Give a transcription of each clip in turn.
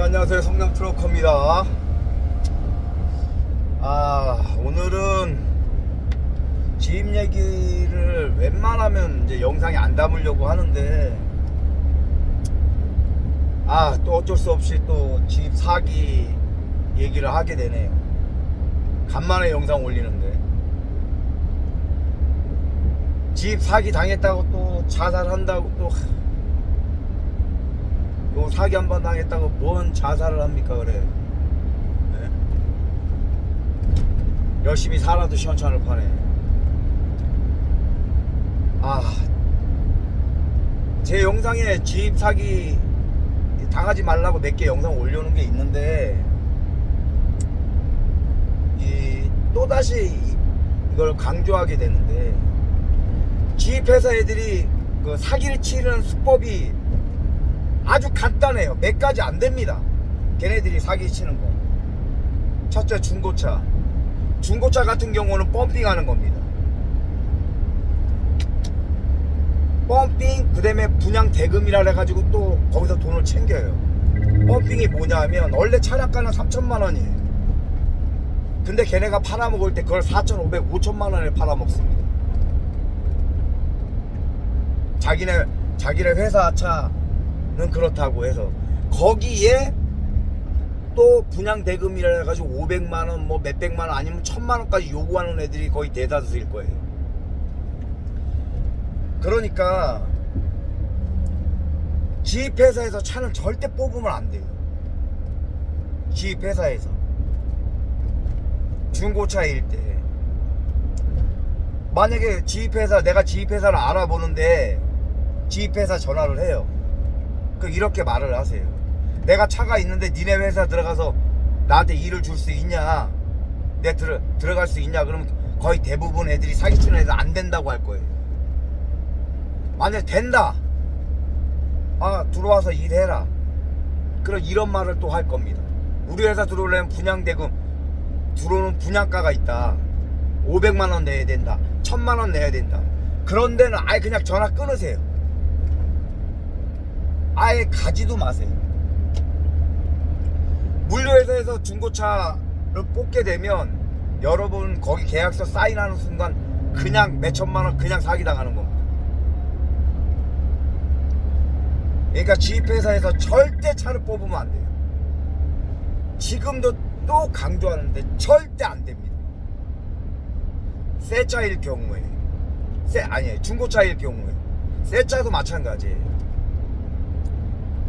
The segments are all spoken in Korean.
안녕하세요. 성남 트럭커입니다. 오늘은 집 얘기를 웬만하면 이제 영상에 안 담으려고 하는데, 또 어쩔 수 없이 또 집 사기 얘기를 하게 되네요. 간만에 영상 올리는데, 집 사기 당했다고 또 자살한다고 또 사기 한 번 당했다고 뭔 자살을 합니까? 그래. 네? 열심히 살아도 시원찮을 판에. 제 영상에 집 사기 당하지 말라고 몇 개 영상 올려놓은 게 있는데, 또다시 이걸 강조하게 되는데, 집 회사 애들이 그 사기를 치는 수법이 아주 간단해요. 몇 가지 안 됩니다. 걔네들이 사기 치는 거. 첫째, 중고차. 중고차 같은 경우는 펌핑하는 겁니다. 펌핑, 그 다음에 분양 대금이라 해가지고 또 거기서 돈을 챙겨요. 펌핑이 뭐냐 하면, 원래 차량가는 3천만 원이에요. 근데 걔네가 팔아먹을 때 그걸 4,500, 5천만 원에 팔아먹습니다. 자기네 회사 차는 그렇다고 해서 거기에 또 분양 대금이라 해가지고 500만 원, 뭐 몇백만 원, 아니면 1,000만 원까지 요구하는 애들이 거의 대다수일 거예요. 그러니까 집 회사에서 차는 절대 뽑으면 안 돼요. 집 회사에서 중고차일 때 만약에 내가 집 회사를 알아보는데 집 회사 전화를 해요. 이렇게 말을 하세요. 내가 차가 있는데 니네 회사 들어가서 나한테 일을 줄 수 있냐? 들어갈 수 있냐? 그러면 거의 대부분 애들이 사기치는 애들 안 된다고 할 거예요. 만약에 된다, 들어와서 일해라, 그럼 이런 말을 또 할 겁니다. 우리 회사 들어오려면 분양대금, 들어오는 분양가가 있다, 500만 원 내야 된다, 1,000만 원 내야 된다. 그런 데는 아예 그냥 전화 끊으세요. 아예 가지도 마세요. 물류회사에서 중고차를 뽑게 되면 여러분 거기 계약서 사인하는 순간 그냥 몇천만 원 그냥 사기당하는 겁니다. 그러니까 집 회사에서 절대 차를 뽑으면 안 돼요. 지금도 또 강조하는데 절대 안 됩니다. 새 차일 경우에, 중고차일 경우에, 새 차도 마찬가지예요.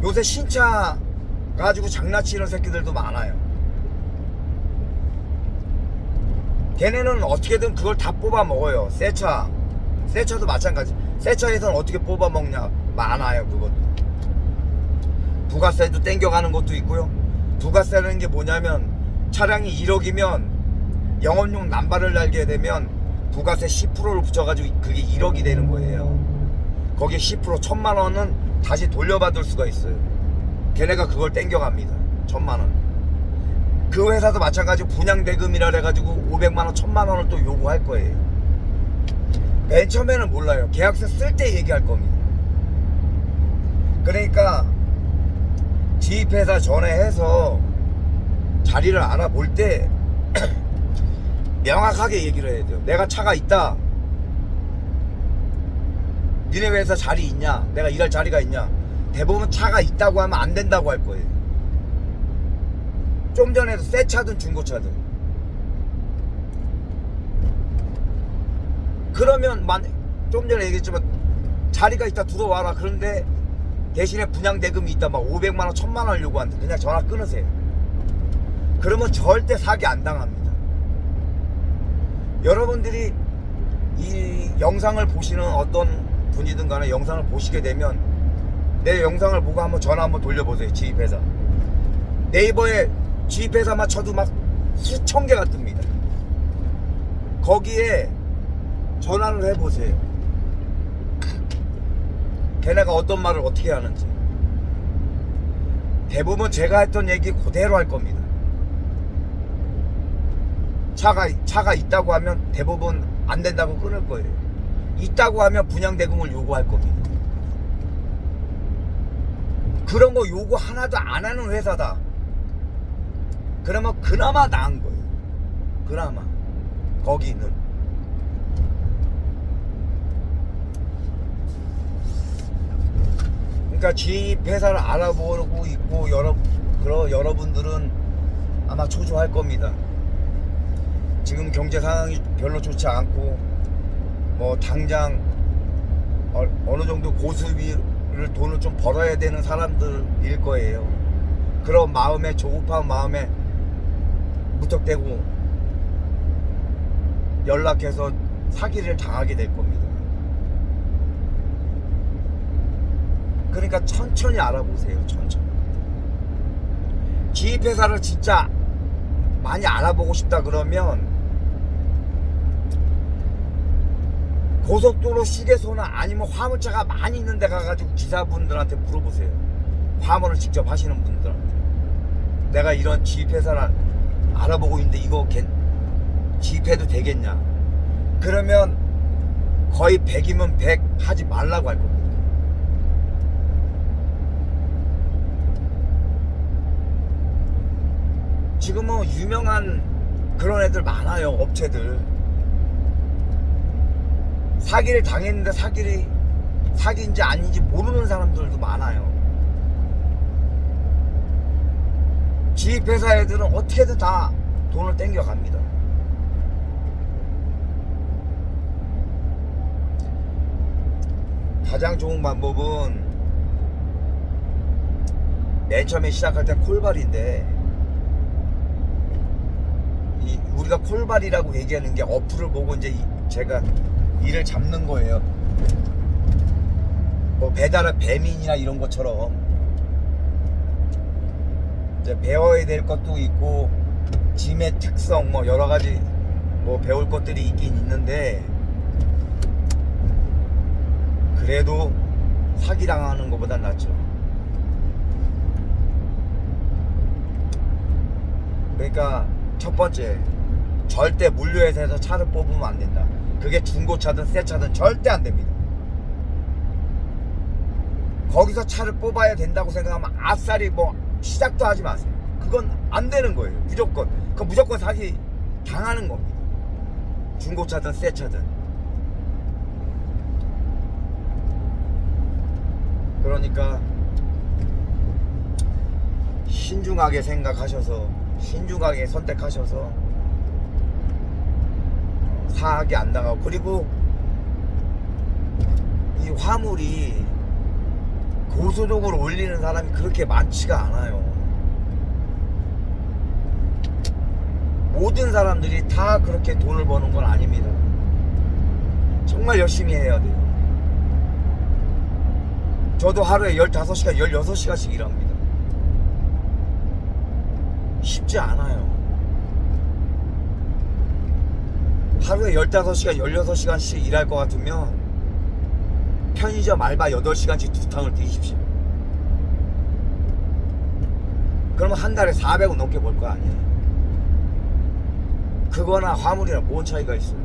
요새 신차 가지고 장난치는 새끼들도 많아요. 걔네는 어떻게든 그걸 다 뽑아 먹어요. 새 차도 마찬가지. 새 차에서는 어떻게 뽑아 먹냐? 많아요. 그것도 부가세도 땡겨가는 것도 있고요. 부가세라는 게 뭐냐면, 차량이 1억이면 영업용 남발을 달게 되면 부가세 10%를 붙여가지고 그게 1억이 되는 거예요. 거기에 10%, 1,000만 원은 다시 돌려받을 수가 있어요. 걔네가 그걸 땡겨갑니다. 1,000만 원. 그 회사도 마찬가지로 분양대금이라 해가지고 500만 원, 1,000만 원을 또 요구할 거예요. 맨 처음에는 몰라요. 계약서 쓸 때 얘기할 겁니다. 그러니까 집 회사 전화해서 자리를 알아볼 때 명확하게 얘기를 해야 돼요. 내가 차가 있다, 니네 회사 자리 있냐? 내가 일할 자리가 있냐? 대부분 차가 있다고 하면 안 된다고 할 거예요. 좀 전에도 새 차든 중고차든. 그러면 좀 전에 얘기했지만 자리가 있다, 들어와라. 그런데 대신에 분양대금이 있다, 막 500만 원, 1,000만 원을 요구한다. 그냥 전화 끊으세요. 그러면 절대 사기 안 당합니다. 여러분들이 이 영상을 보시는 어떤 분이든 간에 영상을 보시게 되면 내 영상을 보고 한번 전화 한번 돌려보세요. 지입회사 네이버에 지입회사만 쳐도 막 수천 개가 뜹니다. 거기에 전화를 해보세요. 걔네가 어떤 말을 어떻게 하는지. 대부분 제가 했던 얘기 그대로 할 겁니다. 차가 있다고 하면 대부분 안 된다고 끊을 거예요. 있다고 하면 분양대금을 요구할 겁니다. 그런 거 요구 하나도 안 하는 회사다, 그러면 그나마 나은 거예요. 그나마 거기는. 그러니까 지입 회사를 알아보고 있고 여러분들은 아마 초조할 겁니다. 지금 경제 상황이 별로 좋지 않고 뭐 당장 어느 정도 고수비를 돈을 좀 벌어야 되는 사람들일 거예요. 그런 마음에, 조급한 마음에 무턱대고 연락해서 사기를 당하게 될 겁니다. 그러니까 천천히 알아보세요. 천천히. 지입회사를 진짜 많이 알아보고 싶다 그러면 고속도로 휴게소나 아니면 화물차가 많이 있는 데 가가지고 기사분들한테 물어보세요. 화물을 직접 하시는 분들한테. 내가 이런 지입회사를 알아보고 있는데 이거 지입해도 되겠냐? 그러면 거의 100이면 100 하지 말라고 할 겁니다. 지금은 유명한 그런 애들 많아요. 업체들. 사기를 당했는데 사기인지 아닌지 모르는 사람들도 많아요. 지입회사 애들은 어떻게든 다 돈을 땡겨갑니다. 가장 좋은 방법은 맨 처음에 시작할 때 콜발인데, 우리가 콜발이라고 얘기하는 게 어플을 보고 이제 제가 일을 잡는 거예요. 뭐 배달의 배민이나 이런 것처럼 이제 배워야 될 것도 있고 짐의 특성 뭐 여러 가지 뭐 배울 것들이 있긴 있는데, 그래도 사기당하는 것보단 낫죠. 그러니까 첫 번째, 절대 물류회사에서 차를 뽑으면 안 된다. 그게 중고차든 새 차든 절대 안 됩니다. 거기서 차를 뽑아야 된다고 생각하면 아싸리 뭐 시작도 하지 마세요. 그건 안 되는 거예요. 무조건. 그건 무조건 사기 당하는 겁니다. 중고차든 새 차든. 그러니까 신중하게 생각하셔서 신중하게 선택하셔서 사기 안 당하고. 그리고 이 화물이 고소득을 올리는 사람이 그렇게 많지가 않아요. 모든 사람들이 다 그렇게 돈을 버는 건 아닙니다. 정말 열심히 해야 돼요. 저도 하루에 15시간, 16시간씩 일합니다. 쉽지 않아요. 하루에 15시간, 16시간씩 일할 것 같으면 편의점 알바 8시간씩 2탕을 뛰십시오. 그러면 한 달에 400원 넘게 벌 거 아니에요. 그거나 화물이나 뭔 차이가 있어요.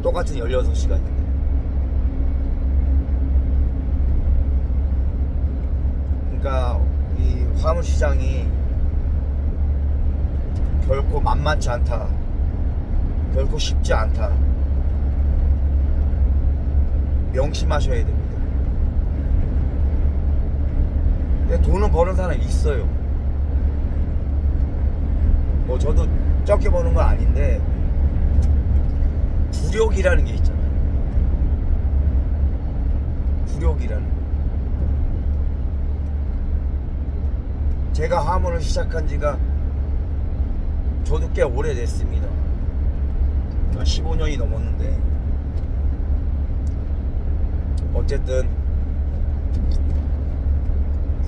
똑같은 16시간인데. 그러니까 이 화물 시장이 결코 만만치 않다. 결코 쉽지 않다. 명심하셔야 됩니다. 근데 돈은 버는 사람이 있어요. 뭐 저도 적게 버는 건 아닌데 구력이라는 게 있잖아요. 구력이라는 거. 제가 화물을 시작한 지가 저도 꽤 오래됐습니다. 15년이 넘었는데 어쨌든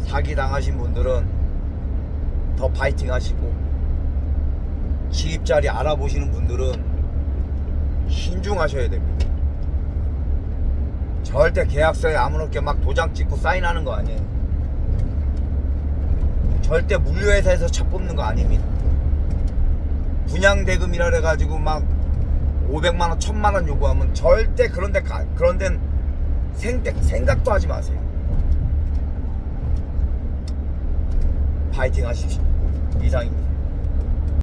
사기 당하신 분들은 더 파이팅 하시고, 지입자리 알아보시는 분들은 신중하셔야 됩니다. 절대 계약서에 아무렇게 막 도장 찍고 사인하는 거 아니에요. 절대 물류회사에서 차 뽑는 거 아닙니다. 분양대금이라 해가지고 막 500만원, 1000만원 요구하면 절대 그런 데는 생각도 하지 마세요. 파이팅 하십시오. 이상입니다.